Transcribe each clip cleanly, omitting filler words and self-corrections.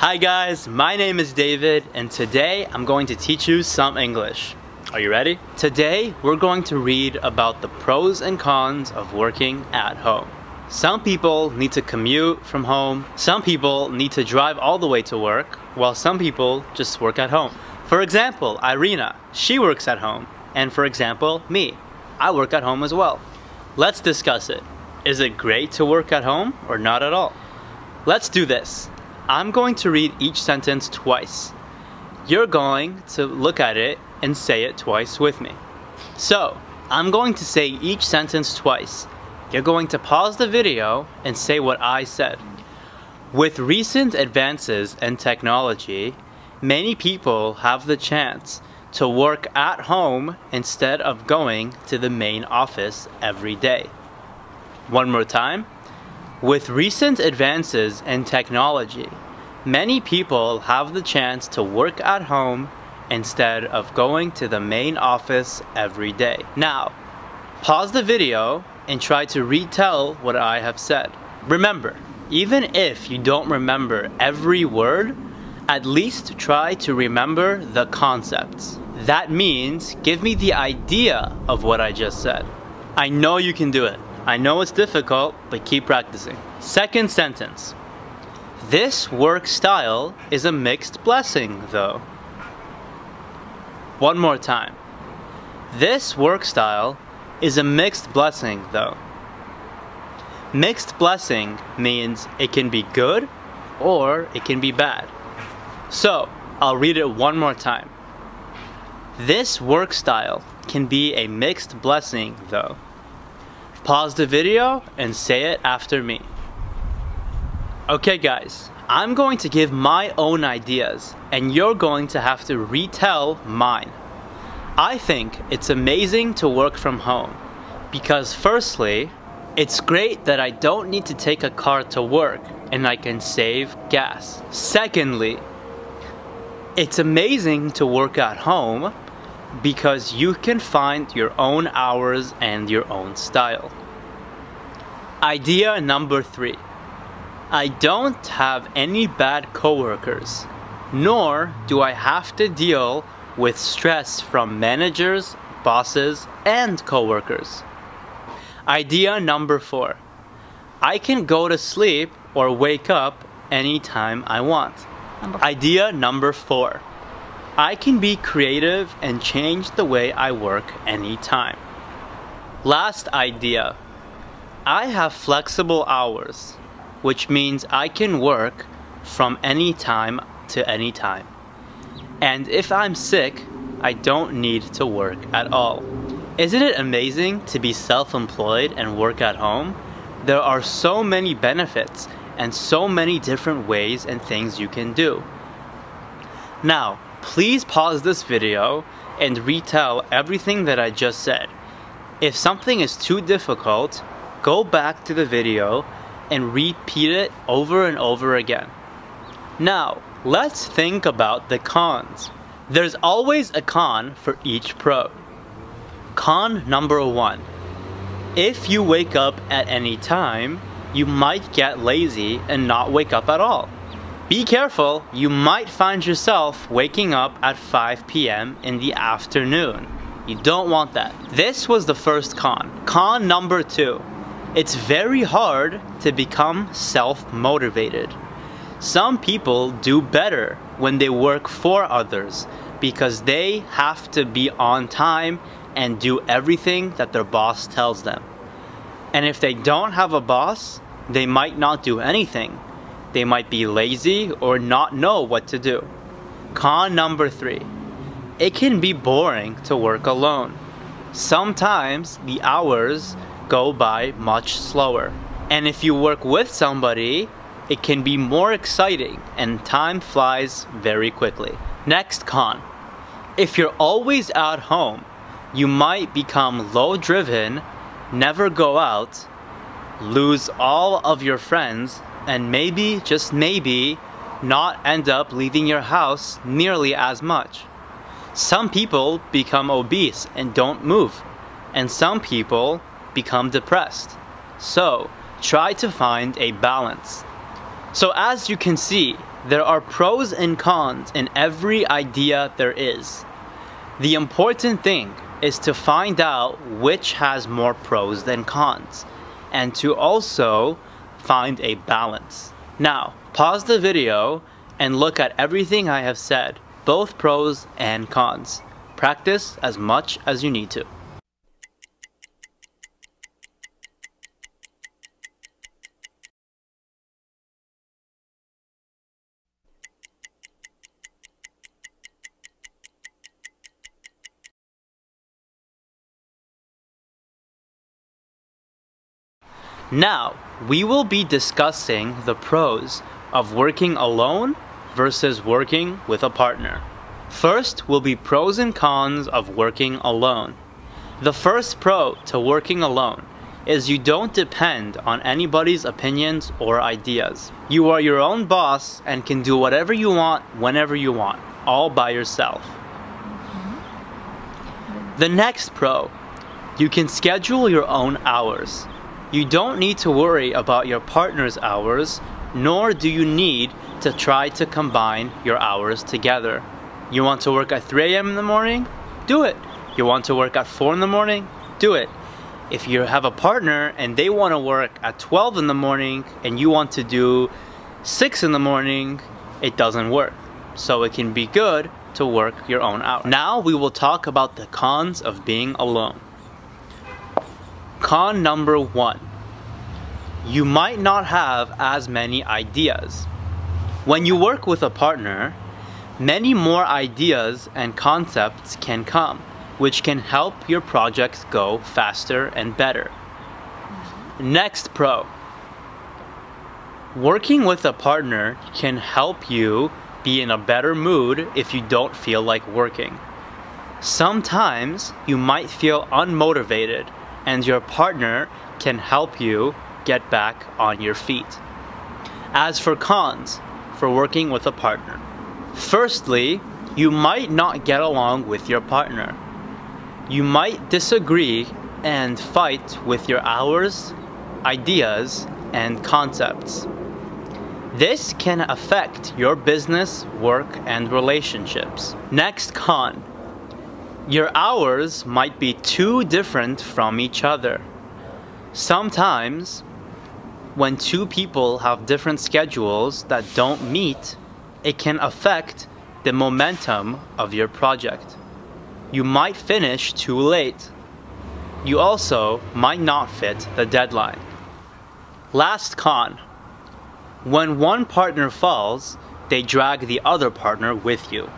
Hi guys, my name is David and today I'm going to teach you some English. Are you ready? Today we're going to read about the pros and cons of working at home. Some people need to commute from home, some people need to drive all the way to work, while some people just work at home. For example, Irina, she works at home, and for example, me, I work at home as well. Let's discuss it. Is it great to work at home or not at all? Let's do this. I'm going to read each sentence twice. You're going to look at it and say it twice with me. So, I'm going to say each sentence twice. You're going to pause the video and say what I said. With recent advances in technology, many people have the chance to work at home instead of going to the main office every day. One more time. With recent advances in technology, many people have the chance to work at home instead of going to the main office every day. Now, pause the video and try to retell what I have said. Remember, even if you don't remember every word, at least try to remember the concepts. That means give me the idea of what I just said. I know you can do it. I know it's difficult, but keep practicing. Second sentence. This work style is a mixed blessing, though. One more time. This work style is a mixed blessing, though. Mixed blessing means it can be good or it can be bad. So, I'll read it one more time. This work style can be a mixed blessing, though. Pause the video and say it after me. Okay guys, I'm going to give my own ideas and you're going to have to retell mine. I think it's amazing to work from home because firstly, it's great that I don't need to take a car to work and I can save gas. Secondly, it's amazing to work at home because you can find your own hours and your own style. Idea number 3. I don't have any bad coworkers, nor do I have to deal with stress from managers, bosses, and coworkers. Idea number 4. I can go to sleep or wake up anytime I want. Idea number 4. I can be creative and change the way I work anytime. Last idea. I have flexible hours, which means I can work from any time to any time. And if I'm sick, I don't need to work at all. Isn't it amazing to be self-employed and work at home? There are so many benefits and so many different ways and things you can do. Now, please pause this video and retell everything that I just said. If something is too difficult, go back to the video and repeat it over and over again. Now, let's think about the cons. There's always a con for each pro. Con number 1. If you wake up at any time, you might get lazy and not wake up at all. Be careful, you might find yourself waking up at 5 p.m. in the afternoon. You don't want that. This was the first con. Con number 2. It's very hard to become self-motivated. Some people do better when they work for others because they have to be on time and do everything that their boss tells them. And if they don't have a boss, they might not do anything. They might be lazy or not know what to do. Con number 3. It can be boring to work alone. Sometimes the hours go by much slower. And if you work with somebody, it can be more exciting and time flies very quickly. Next con. If you're always at home, you might become low-driven, never go out, lose all of your friends, and maybe, just maybe, not end up leaving your house nearly as much. Some people become obese and don't move, and some people become depressed. So, try to find a balance. So as you can see, There are pros and cons in every idea there is. The important thing is to find out which has more pros than cons, and to also find a balance. Now, pause the video and look at everything I have said, both pros and cons. Practice as much as you need to. Now, we will be discussing the pros of working alone versus working with a partner. First will be pros and cons of working alone. The first pro to working alone is you don't depend on anybody's opinions or ideas. You are your own boss and can do whatever you want whenever you want, all by yourself. The next pro, you can schedule your own hours. You don't need to worry about your partner's hours, nor do you need to try to combine your hours together. You want to work at 3 a.m. in the morning? Do it. You want to work at 4 in the morning? Do it. If you have a partner and they want to work at 12 in the morning and you want to do 6 in the morning, it doesn't work. So it can be good to work your own hours. Now we will talk about the cons of being alone. Con number 1. You might not have as many ideas. When you work with a partner, many more ideas and concepts can come, which can help your projects go faster and better. Next pro. Working with a partner can help you be in a better mood if you don't feel like working. Sometimes you might feel unmotivated, and your partner can help you get back on your feet. As for cons for working with a partner, firstly, you might not get along with your partner. You might disagree and fight with your hours, ideas, and concepts. This can affect your business, work, and relationships. Next con. Your hours might be too different from each other. Sometimes, when two people have different schedules that don't meet, it can affect the momentum of your project. You might finish too late. You also might not fit the deadline. Last con. When one partner falls, they drag the other partner with you.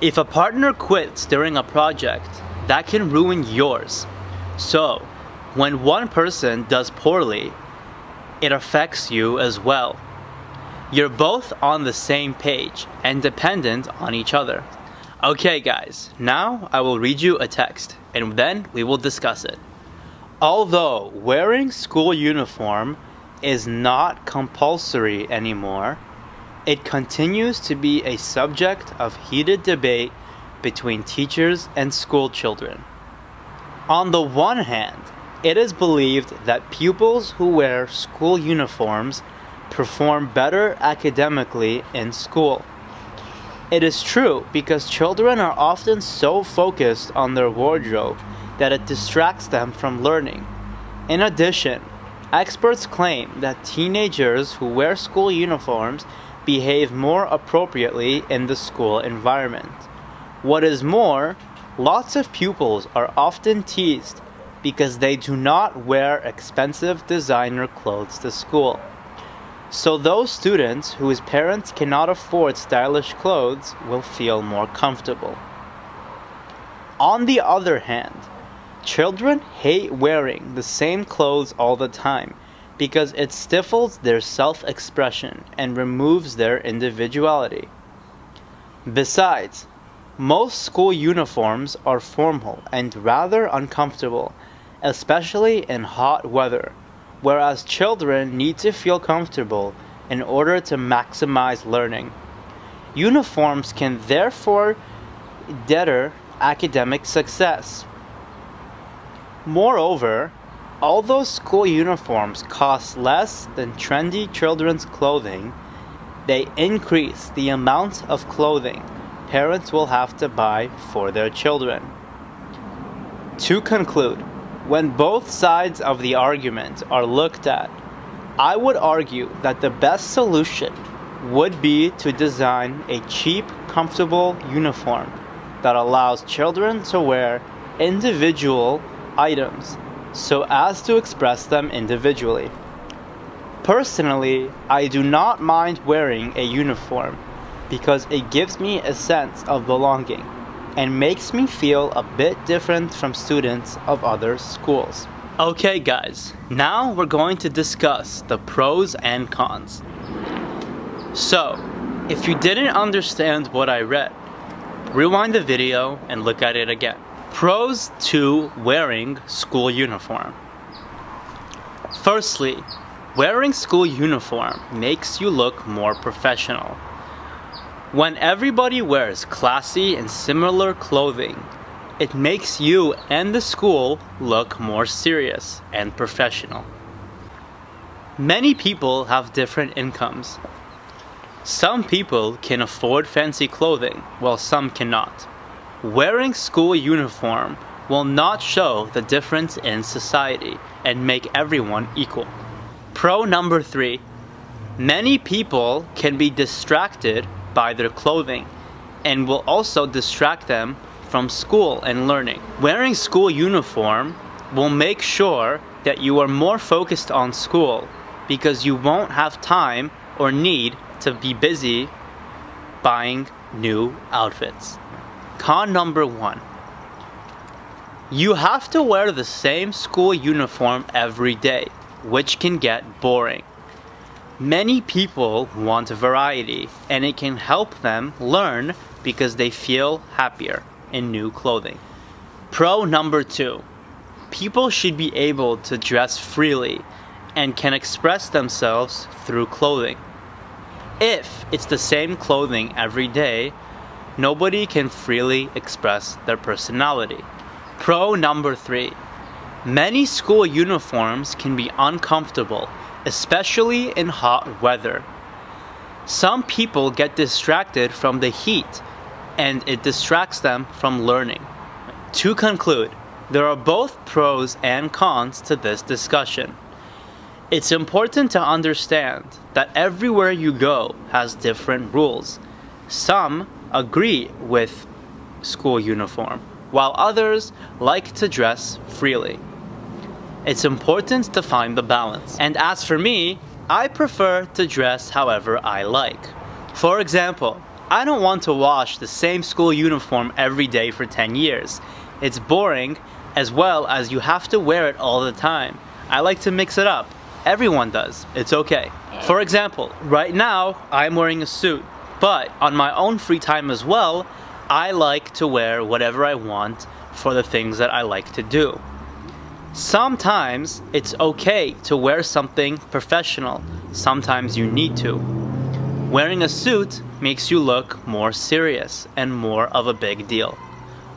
If a partner quits during a project, that can ruin yours. So, when one person does poorly, it affects you as well. You're both on the same page and dependent on each other. Okay guys, now I will read you a text and then we will discuss it. Although wearing school uniform is not compulsory anymore, it continues to be a subject of heated debate between teachers and school children. On the one hand, it is believed that pupils who wear school uniforms perform better academically in school. It is true because children are often so focused on their wardrobe that it distracts them from learning. In addition, experts claim that teenagers who wear school uniforms behave more appropriately in the school environment. What is more, lots of pupils are often teased because they do not wear expensive designer clothes to school. So those students whose parents cannot afford stylish clothes will feel more comfortable. On the other hand, children hate wearing the same clothes all the time because it stifles their self-expression and removes their individuality. Besides, most school uniforms are formal and rather uncomfortable, especially in hot weather, whereas children need to feel comfortable in order to maximize learning. Uniforms can therefore deter academic success. Moreover, although school uniforms cost less than trendy children's clothing, they increase the amount of clothing parents will have to buy for their children. To conclude, when both sides of the argument are looked at, I would argue that the best solution would be to design a cheap, comfortable uniform that allows children to wear individual items so as to express them individually. Personally, I do not mind wearing a uniform because it gives me a sense of belonging and makes me feel a bit different from students of other schools. Okay guys, now we're going to discuss the pros and cons. So, if you didn't understand what I read, rewind the video and look at it again. Pros to wearing school uniform. Firstly, wearing school uniform makes you look more professional. When everybody wears classy and similar clothing, it makes you and the school look more serious and professional. Many people have different incomes. Some people can afford fancy clothing, while some cannot. Wearing school uniform will not show the difference in society and make everyone equal. Pro number 3. Many people can be distracted by their clothing and will also distract them from school and learning. Wearing school uniform will make sure that you are more focused on school because you won't have time or need to be busy buying new outfits. Con number 1. You have to wear the same school uniform every day, which can get boring. Many people want variety, and it can help them learn because they feel happier in new clothing. Pro number 2. People should be able to dress freely and can express themselves through clothing. If it's the same clothing every day, nobody can freely express their personality. Pro number 3. Many school uniforms can be uncomfortable, especially in hot weather. Some people get distracted from the heat, and it distracts them from learning. To conclude, there are both pros and cons to this discussion. It's important to understand that everywhere you go has different rules. Some agree with school uniform, while others like to dress freely. It's important to find the balance. And as for me, I prefer to dress however I like. For example, I don't want to wash the same school uniform every day for 10 years. It's boring, as well as you have to wear it all the time. I like to mix it up. Everyone does. It's okay. For example, right now, I'm wearing a suit, but on my own free time as well, I like to wear whatever I want for the things that I like to do. Sometimes it's okay to wear something professional. Sometimes you need to. Wearing a suit makes you look more serious and more of a big deal.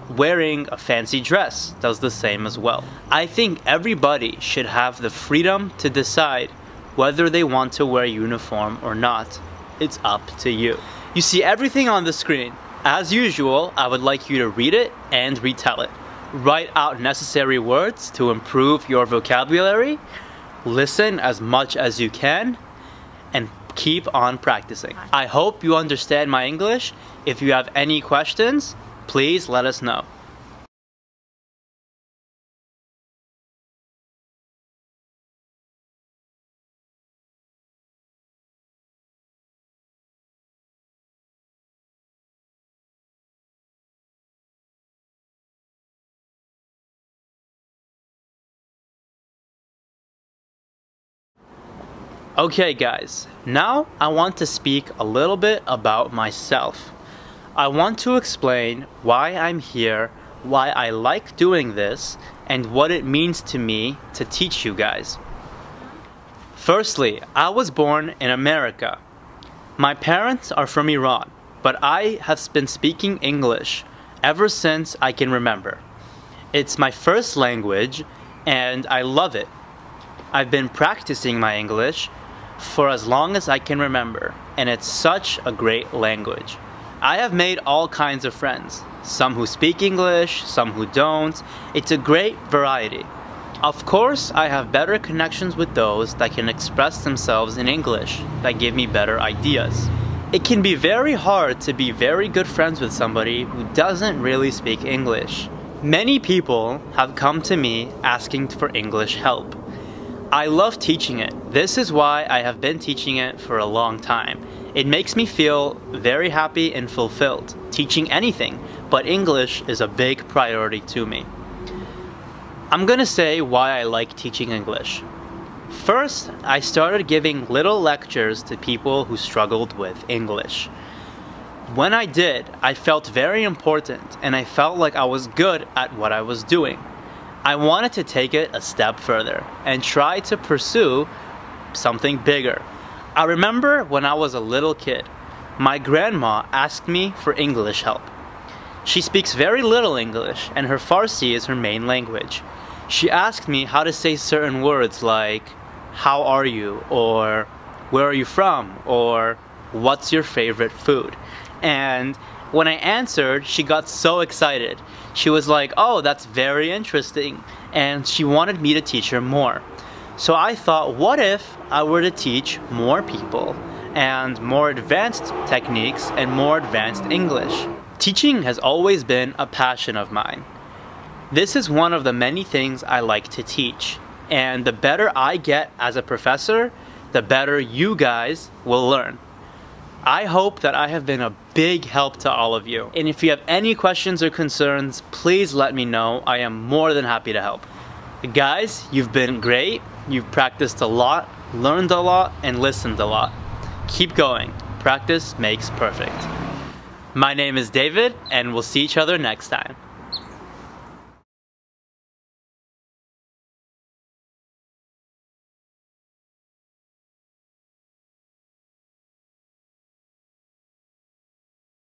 Wearing a fancy dress does the same as well. I think everybody should have the freedom to decide whether they want to wear a uniform or not. It's up to you. You see everything on the screen. As usual, I would like you to read it and retell it. Write out necessary words to improve your vocabulary. Listen as much as you can, and keep on practicing. I hope you understand my English. If you have any questions, please let us know. Okay guys, now I want to speak a little bit about myself. I want to explain why I'm here, why I like doing this, and what it means to me to teach you guys. Firstly, I was born in America. My parents are from Iran, but I have been speaking English ever since I can remember. It's my first language, and I love it. I've been practicing my English for as long as I can remember, and it's such a great language. I have made all kinds of friends, some who speak English, some who don't. It's a great variety. Of course, I have better connections with those that can express themselves in English, that give me better ideas. It can be very hard to be very good friends with somebody who doesn't really speak English. Many people have come to me asking for English help. I love teaching it. This is why I have been teaching it for a long time. It makes me feel very happy and fulfilled, teaching anything, but English is a big priority to me. I'm gonna say why I like teaching English. First, I started giving little lectures to people who struggled with English. When I did, I felt very important and I felt like I was good at what I was doing. I wanted to take it a step further and try to pursue something bigger. I remember when I was a little kid, my grandma asked me for English help. She speaks very little English and her Farsi is her main language. She asked me how to say certain words like, how are you? Or where are you from? Or what's your favorite food? And when I answered, she got so excited. She was like, oh, that's very interesting. And she wanted me to teach her more. So I thought, what if I were to teach more people and more advanced techniques and more advanced English? Teaching has always been a passion of mine. This is one of the many things I like to teach. And the better I get as a professor, the better you guys will learn. I hope that I have been a big help to all of you. And if you have any questions or concerns, please let me know. I am more than happy to help. Guys, you've been great. You've practiced a lot, learned a lot, and listened a lot. Keep going. Practice makes perfect. My name is David, and we'll see each other next time.